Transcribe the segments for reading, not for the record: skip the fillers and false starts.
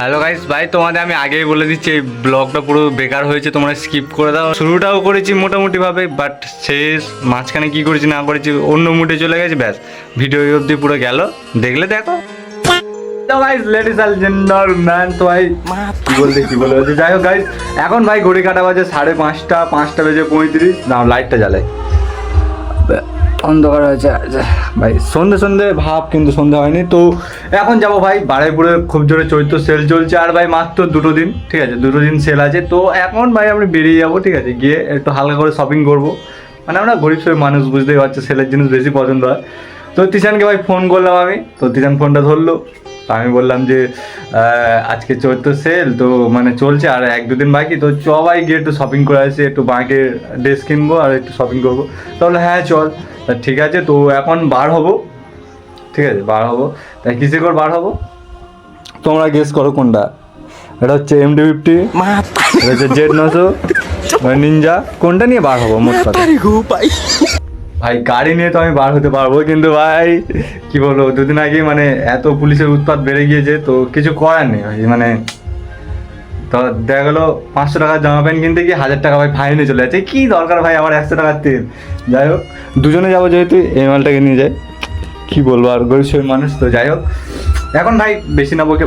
Hello guys, ভাই তোমাদের আমি আগেই বলে দিচ্ছি এই ব্লগটা পুরো বেকার হয়েছে, তোমরা স্কিপ করে দাও। শুরুটাও করেছি মোটামুটি ভাবে, বাট শেষ মাঝখানে কি করেছি না করেছি অন্য মুডে চলে গেছে, ব্যাস ভিডিও অবধি পুরো গেল, দেখলে দেখো। তো গাইস লেডিস এন্ড জেন্টলম্যান, তো ভাই কি বলতে যাই হোক গাইস, এখন ভাই ঘড়ি কাটা বাজে 5:30 বেজে 35। দাও লাইটটা জ্বালাই, অন্ধকার হয়েছে ভাই, সন্ধে ভাব কিন্তু সন্ধে হয়নি। তো এখন যাবো ভাই বারুইপুরে, খুব জোরে চৈত্র সেল চলছে, আর ভাই মাত্র 2 দিন, ঠিক আছে 2 দিন সেল আছে। তো এখন ভাই আমরা বেরিয়ে যাবো, ঠিক আছে, গিয়ে একটু হালকা করে শপিং করবো। মানে আমরা গরিব সব মানুষ, বুঝতেই পারছে, সেলের জিনিস বেশি পছন্দ হয়। তো তিশানকে ভাই ফোন করলাম আমি, তো তিশান ফোনটা ধরলো। তো আমি বললাম যে আজকে চৈত্র সেল তো মানে চলছে, আর 1-2 দিন বাকি, তো চ ভাই গিয়ে একটু শপিং করে আসি, একটু বাঁকে ড্রেস কিনবো আর একটু শপিং করবো। তাহলে হ্যাঁ চল, তা ঠিক আছে। তো এখন বার হবো, ঠিক আছে বার হবো। তাই কিসে করে বার হবো তোমরা গেস করো কোনটা? এটা হচ্ছে MT-50, এটা হচ্ছে Z900 নিনজা, কোনটা নিয়ে বার হবো মোট কথা? ভাই গাড়ি নিয়ে তো আমি বার হতে পারবো, কিন্তু ভাই কি বলবো, 2 দিন আগে মানে এত পুলিশের উৎপাত বেড়ে গিয়েছে, তো কিছু করার নেই ভাই। মানে তো দেখা গেলো 500 টাকার জামা প্যান্ট কিনতে গিয়ে 1000 টাকা ভাই ফাইনে চলে যাচ্ছে। কি দরকার ভাই আমার 100 টাকার তেল? যাই হোক, দুজনে যাবো যেহেতু, এই মালটাকে নিয়ে যাই। কি বলবো আর, গরিব সব মানুষ তো। যাই হোক, এখন ভাই বেশি না বকে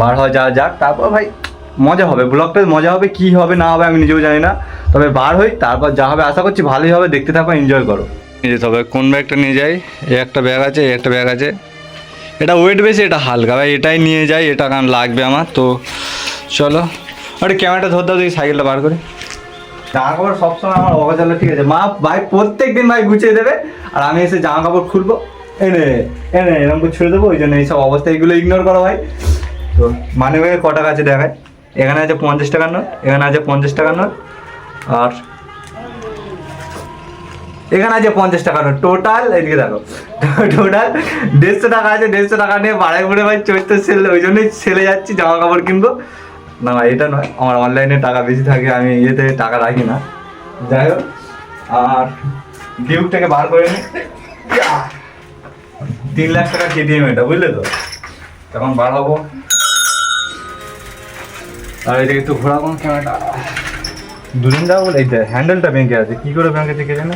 বার হওয়া যাক, তারপর ভাই মজা হবে, ব্লগটা মজা হবে। কি হবে না হবে আমি নিজেও জানি না, তবে বার হই, তারপর যা হবে আশা করছি ভালোই হবে। দেখতে থাকো, এনজয় করো। নিয়ে যেতে হবে, কোন ব্যাগটা নিয়ে যাই? এই একটা ব্যাগ আছে, এই একটা ব্যাগ আছে, এটা ওয়েট বেশি, এটা হালকা ভাই, এটাই নিয়ে যাই, এটা কারণ লাগবে আমার। তো চলো, আরে ক্যামেরাটা ধর দাও, দেখি সাইকেলটা বার করে। জামা কাপড় সবসময় আমার অগোছালো, ঠিক আছে, মা ভাই প্রত্যেক দিন ভাই গুছিয়ে দেবে, আর আমি এসে জামা কাপড় খুলবো, এনে এরকম করে ছুড়ে দেবো। ওই জন্য এইসব অবস্থা, এগুলো ইগনোর করো ভাই। তো মানে ভাই ক টাকা আছে দেখায়, এখানে আছে 50 টাকার নোট, এখানে আছে 50 টাকার নোট, আর এখানে আছে 50 টাকার নোট। টোটাল এদিকে দেখো, টোটাল 150 টাকা আছে। 150 টাকা নিয়ে বারুইপুরে ভাই চৈত্র সেল, ওই জন্যই সেলে যাচ্ছি, জামা কাপড় কিনবো। না ভাই এটা নয়, আমার অনলাইনে টাকা বেশি থাকে, আমি ইয়েতে টাকা রাখি না। যাই হোক, আর ডিউকটাকে বার করে নিই, 3 লাখ টাকা KTM এটা, বুঝলে তো? তখন বার হবো, আর এদিকে একটু ঘোরাবো ক্যামেরাটা। দুদিন যাবো বলে, এই হ্যান্ডেলটা ভেঙে আছে, কি করে ভেঙেছে কে জানে।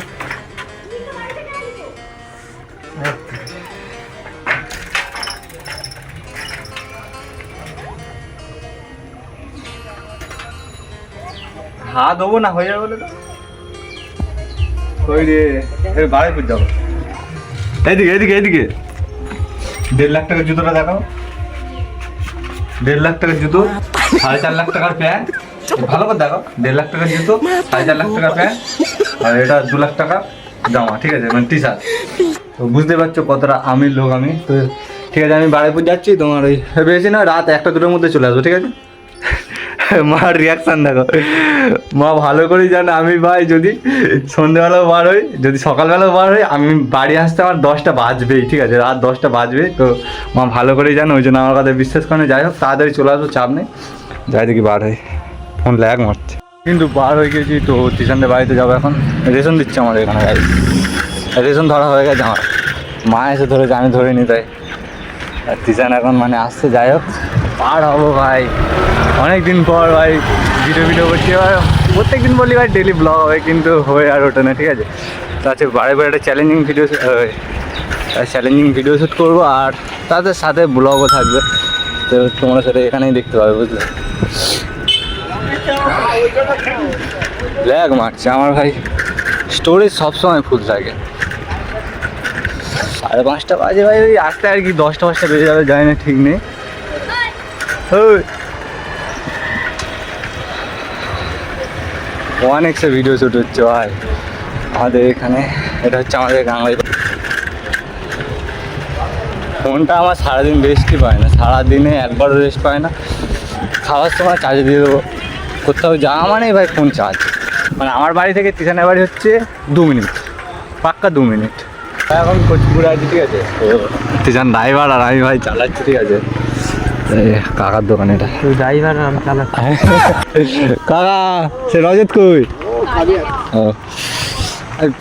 হাত দেবো না, হয়ে যাবে বলে তো। ওই রে, বারুইপুর যাবো, এইদিকে 1.5 লাখ টাকার জুতোটা দেখাও। 1.5 লাখ টাকার জুতো, 4.5 লাখ টাকার প্যান্ট, ভালো করে দেখো। 1.5 লাখ টাকার জুতো, 4.5 লাখ টাকার প্যান্ট, আর এটা 2 লাখ টাকা জামা, ঠিক আছে, মানে টি-শার্ট। তো বুঝতে পারছো কতটা আমির লোক আমি। তো ঠিক আছে, আমি বারুইপুর যাচ্ছি, তোমার ওই বেশি না, রাত 1-2টার মধ্যে চলে আসবো, ঠিক আছে? মার রিয়াকশান দেখো, মা ভালো করেই জানে আমি ভাই যদি সন্ধ্যেবেলাও বার হই, যদি সকালবেলাও বার হই, আমি বাড়ি আসতে আমার 10টা বাজবেই, ঠিক আছে, রাত 10টা বাজবে। তো মা ভালো করেই জানে, ওই জন্য আমার কথা বিশ্বাস করে। যাই হোক, তাড়াতাড়ি চলে আসবো, চাপ নেই। যাই দেখি বার হই, ফোন ল্যাগ মারছে, কিন্তু বার হয়ে গেছি। তো তিশানদের বাড়িতে যাবো এখন, রেশন দিচ্ছে আমাদের এখানে গাড়ি, রেশন ধরা হয়ে গেছে আমার, মা এসে ধরেছে, আমি ধরিনি তাই। আর তিশান এখন মানে আসছে। যাই হোক, বার হবো ভাই, অনেক দিন পর ভাই ভিডিও করছি। এবার প্রত্যেক দিন বলি ভাই ডেলি ব্লগ হবে, কিন্তু হয়ে আর ওঠে না, ঠিক আছে। তো আছে বারে একটা চ্যালেঞ্জিং ভিডিও শ্যুট করবো, আর তাদের সাথে ব্লগও থাকবে। তো তোমার সাথে এখানেই দেখতে পাবে, বুঝলে। ল্যাগ মারছে আমার ভাই, স্টোরেজ সবসময় ফুল থাকে। 5:30 বাজে ভাই, ওই আসতে আর কি 10টা বেজে যাবে, যায় না, ঠিক নেই। অনেক সে ভিডিও শ্যুট হচ্ছে ভাই আমাদের এখানে। এটা হচ্ছে আমাদের গাঙ্গাই। ফোনটা আমার সারাদিন রেস্টই পায় না, সারাদিনে একবারও রেস্ট পায় না। খাওয়ার সময় চার্জে দিয়ে দেবো, কোথাও যাওয়া মানেই ভাই ফোন চার্জ। মানে আমার বাড়ি থেকে তিশানের বাড়ি হচ্ছে 2 মিনিট, পাক্কা 2 মিনিট। এখন কোচপুরে আছি, ঠিক আছে। তো তিশান ড্রাইভার আর আমি ভাই চালাচ্ছি, ঠিক আছে। কাকার দোকান এটা, ড্রাইভার আমি চালাচ্ছি। কাকা সে রজত কই?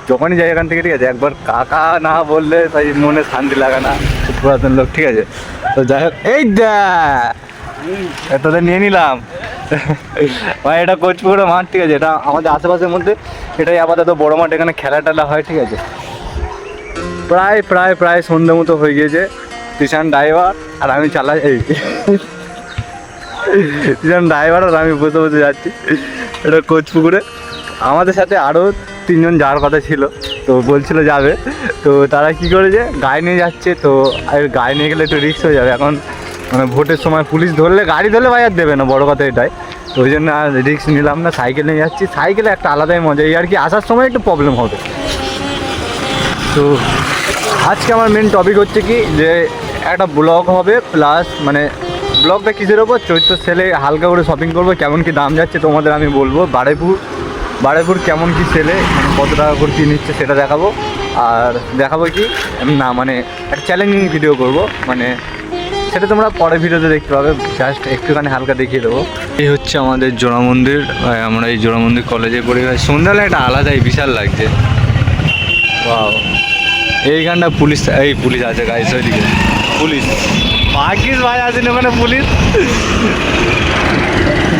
যখনই যাই এখান থেকে, ঠিক আছে, একবার কাকা না বললে তাই মনে শান্তি লাগে না, পুরাতন লোক, ঠিক আছে। তো যাই হোক, এই তোদের নিয়ে নিলাম ভাই। এটা কোচপুকুরে মাঠ, ঠিক আছে, এটা আমাদের আশেপাশের মধ্যে এটাই আপাতত বড় মাঠ, এখানে খেলা টেলা হয়, ঠিক আছে। প্রায় প্রায় প্রায় সন্ধ্যে মতো হয়ে গিয়েছে। কিষান ড্রাইভার আর আমি চালাই, এই কিষান ড্রাইভার আর আমি বসে বসে যাচ্ছি এটা কোচপুকুরে। আমাদের সাথে আরও 3 জন যাওয়ার কথা ছিল, তো বলছিল যাবে, তো তারা কী করেছে গাড়ি নিয়ে যাচ্ছে। তো আর গাড়ি নিয়ে গেলে একটু রিস্ক হয়ে যাবে, এখন মানে ভোটের সময় পুলিশ ধরলে, গাড়ি ধরলে ভাই আর দেবে না, বড় কথা এটাই। তো ওই জন্য আর রিস্ক নিলাম না, সাইকেল নিয়ে যাচ্ছি। সাইকেলে একটা আলাদাই মজা, এই আর কি আসার সময় একটু প্রবলেম হবে। তো আজকে আমার মেন টপিক হচ্ছে কি, যে একটা ব্লগ হবে, প্লাস মানে ব্লগটা কিসের ওপর, চৈত্র সেলে হালকা করে শপিং করবো, কেমন কি দাম যাচ্ছে তোমাদের আমি বলবো। বারুইপুর কেমন কি সেলে, মানে কত টাকা করে কী নিচ্ছে সেটা দেখাবো। আর দেখাবো কি না, মানে একটা চ্যালেঞ্জিং ভিডিও করব, মানে সেটা তোমরা পরের ভিডিওতে দেখতে পাবে, জাস্ট একটুখানি হালকা দেখিয়ে দেবো। এই হচ্ছে আমাদের জোড়া মন্দির, আমরা এই জোড়া মন্দির কলেজে পড়ি ভাই। সন্ধ্যাবেলা একটা আলাদাই বিশাল লাগছে। ওয়াও, এইখানটা পুলিশ, এই পুলিশ আছে গাইস, ওইদিকে পুলিশ, ভাগ্যিস ভাই আছে না মানে পুলিশ।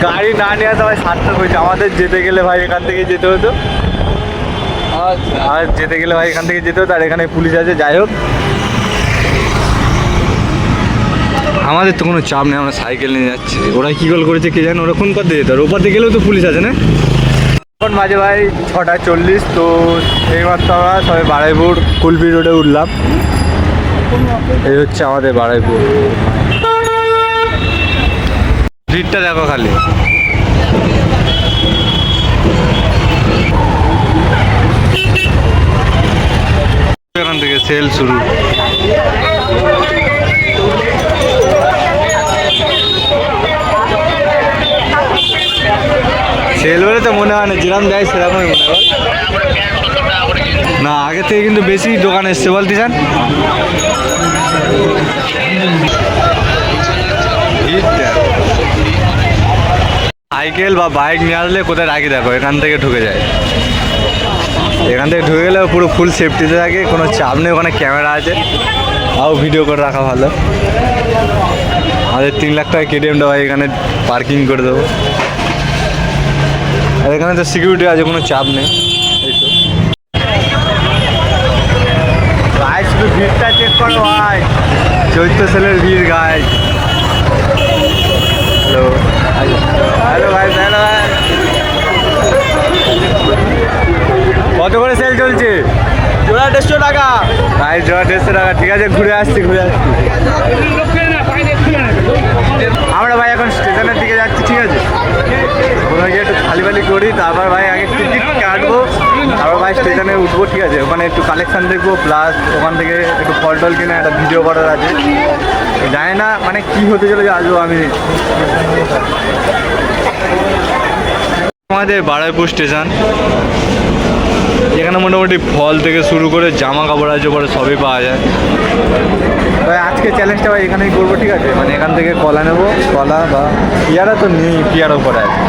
গাড়ি না নিয়ে আসা ভাই সার্থক হয়েছে, আমাদের যেতে গেলে ভাই এখান থেকে যেতে হতো, আর যেতে গেলে ভাই এখান থেকে যেতে হতো, আর এখানে পুলিশ আছে। যাই হোক, আমাদের তো কোনো চাপ নেই, আমরা সাইকেল নিয়ে যাচ্ছি। ওরা কী গোল করেছে কে জানে, ওরা কোন পথে যেতে হবে, ওপার দিয়ে গেলেও তো পুলিশ আছে না। এখন মাঝে ভাই 6:40, তো এইমাত্র আমরা সবাই বারুইপুর কুলপি রোডে উঠলাম। এই হচ্ছে আমাদের বারুইপুর, ভিড়টা দেখো খালি। এখান থেকে সেল শুরু। সেল বলে তো মনে হয় না, যেরকম দেয় সেরকমই মনে হয় না। আগে থেকে কিন্তু বেশি দোকান এসছে বলতে চান। সাইকেল বা বাইক নিয়ে আসলে কোথায় রাখি দেখো, এখান থেকে ঢুকে যায়। এখান থেকে ঢুকে গেলে পুরো ফুল সেফটিতে থাকে, কোনো চাপ নেই, ওখানে ক্যামেরা আছে, তাও ভিডিও করে রাখা ভালো। আমাদের 3 লাখ টাকা কেটিএমটা ভাই এখানে পার্কিং করে দেবো। আর এখানে তো সিকিউরিটি আছে, কোনো চাপ নেই। এই তো ভাই, শুধু ভিড়টা চেক করো ভাই, চৈত্র সেলের ভিড় গাই। হ্যালো হ্যালো ভাই, হ্যালো ভাই, কত করে সেল চলছে? জোড়া 150 টাকা ভাই, জোড়া 150 টাকা। ঠিক আছে, ঘুরে আসছি। আমরা ভাই এখন স্টেশনের দিকে যাচ্ছি, ঠিক আছে। ওখানে গিয়ে একটু খালি করি, তারপর ভাই আগে টিকিট কাটবো, তারপর ভাই স্টেশনে উঠবো, ঠিক আছে। ওখানে একটু কালেকশান দেখবো, প্লাস ওখান থেকে একটু ফল টল কিনে একটা ভিডিও করার আছে। জানি না মানে কী হতে চলেছে, আসবো আমি। আমাদের বারুইপুর স্টেশন, এখানে মোটামুটি ফল থেকে শুরু করে জামা কাপড় আছে, পরে সবই পাওয়া যায়। ভাই আজকে চ্যালেঞ্জটা ভাই এখানেই করবো, ঠিক আছে। মানে এখান থেকে কলা নেবো, কলা বা পিয়ারা তো নেই, পিয়ারাও করা আছে।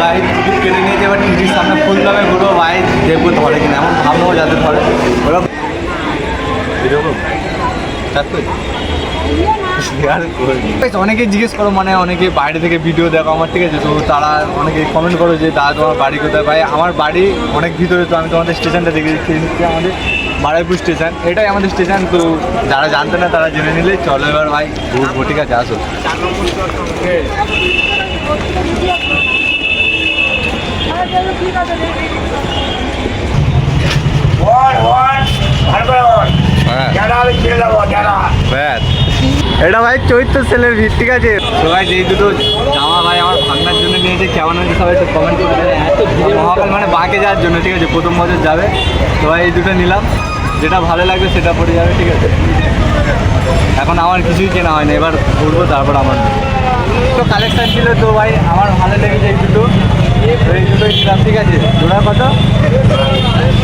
ভাই টিকিট কেটে নিয়েছে, এবার টিকিট সামনে ফুল দামে ঘুরবো ভাই, দেখবো ধরে কিনা, এমন ভাববো যাতে ধরে ওরা অনেকে জিজ্ঞেস করো, মানে অনেকে বাইরে থেকে ভিডিও দেখো আমার, ঠিক আছে। তো তারা অনেকে কমেন্ট করো যে দাদা তোমার বাড়ি কোথায়। ভাই আমার বাড়ি অনেক ভিতরে, তো আমি তোমাদের স্টেশনটা দেখে দিচ্ছি। আমাদের বারুইপুর স্টেশন, এটাই আমাদের স্টেশন। তো যারা জানতে না তারা জেনে নিলে চলো এবার ভাই ঘুরবো, ঠিক আছে, আসো। এটা ভাই চৈত্র সেলের ভিড়, ঠিক আছে। তো ভাই যেই দুটো জামা ভাই আমার ভাঙার জন্য নিয়েছে, কেমন হয়েছে সবাই একটু কমেন্ট করে দেবে। মহাকাল মানে বাঁকে যাওয়ার জন্য, ঠিক আছে, প্রথম বছর যাবে। তো ভাই এই দুটো নিলাম, যেটা ভালো লাগবে সেটা পরে যাবে, ঠিক আছে। এখন আমার কিছুই কেনা হয় না, এবার ঘুরবো, তারপর আমার তো কালেকশান ছিল। তো ভাই আমার ভালো লেগেছে এই দুটোই নিলাম, ঠিক আছে। জোড়া কত?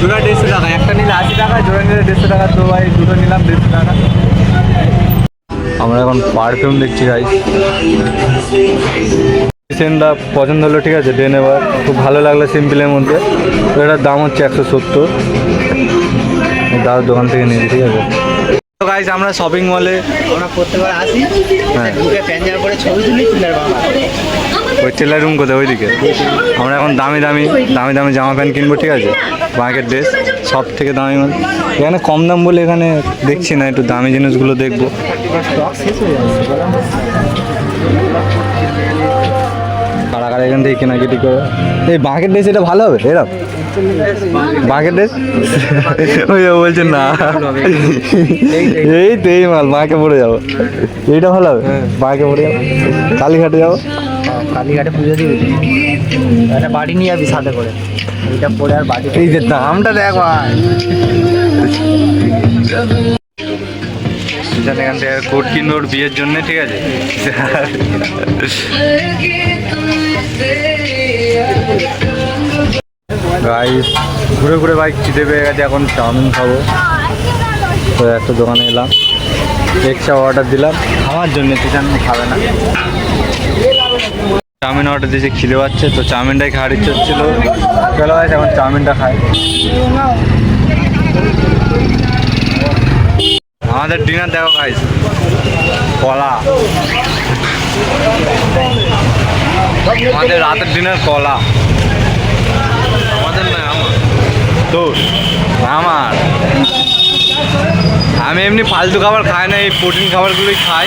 জোড়া 150 টাকা, একটা নিলে 80 টাকা, জোড়া নিলে 150 টাকা। তো ভাই দুটো নিলাম 150 টাকা। আমরা এখন পারফিউম দেখছি ভাই, সেন্টটা পছন্দ হলো, ঠিক আছে, ডেন এবার খুব ভালো লাগলো সিম্পলের মধ্যে। তো এটার দাম হচ্ছে 170, দাদার দোকান থেকে নিয়েছি, ঠিক আছে। তো গাইস আমরা শপিং মলে আমরা প্রত্যেকবার আসি, হ্যাঁ। ঢুকে প্যান জামা পরে ছবি তুলি, চিন্তার বাবা ওই টেলার রুম কোথায় ওইদিকে আমরা এখন দামি দামি দামি দামি জামা প্যান্ট কিনবো, ঠিক আছে, মার্কেট ড্রেস সব থেকে দামি মাল এখানে কম দাম বলে এখানে দেখছি না, একটু দামি জিনিসগুলো দেখবো। স্টক শেষ হয়ে যাচ্ছে। কারা কারা এখান থেকে কেনাকাটি করে এই মার্কেট ড্রেস এটা ভালো হবে এরকম মার্কেট ড্রেস ওই যে বলছেন না এই তো এই মাল মাকে পড়ে যাবো, এইটা ভালো হবে মাকে পড়ে যাবো, কালীঘাটে যাবো। কালীঘাটে পুজো দিবি, একটা বাড়ি নিয়ে যাবি সাথে করে, এইটা পরে আর বাড়ি এই যে দামটা দেখ ভাই, এখান থেকে কোট কিনবো ওর বিয়ের জন্য, ঠিক আছে। গাইস ঘুরে ঘুরে বাইক খিদে পেয়ে গেছে, এখন চাউমিন খাবো, তো একটা দোকানে এলাম, এক্সট্রা অর্ডার দিলাম খাওয়ার জন্য, চিকেন খাবে না, চাউমিন অর্ডার দিয়েছি, খিদে পাচ্ছে, তো চাউমিনটাই খাওয়ার ইচ্ছে হচ্ছিলো, চলো গাইস এখন চাউমিনটা খাই। আমাদের ডিনার দেখো গাইস, কলা, আমাদের রাতের ডিনার কলা, আমাদের না আমার, তোর আমার, আমি এমনি ফালতু খাবার খাই না, এই প্রোটিন খাবারগুলোই খাই।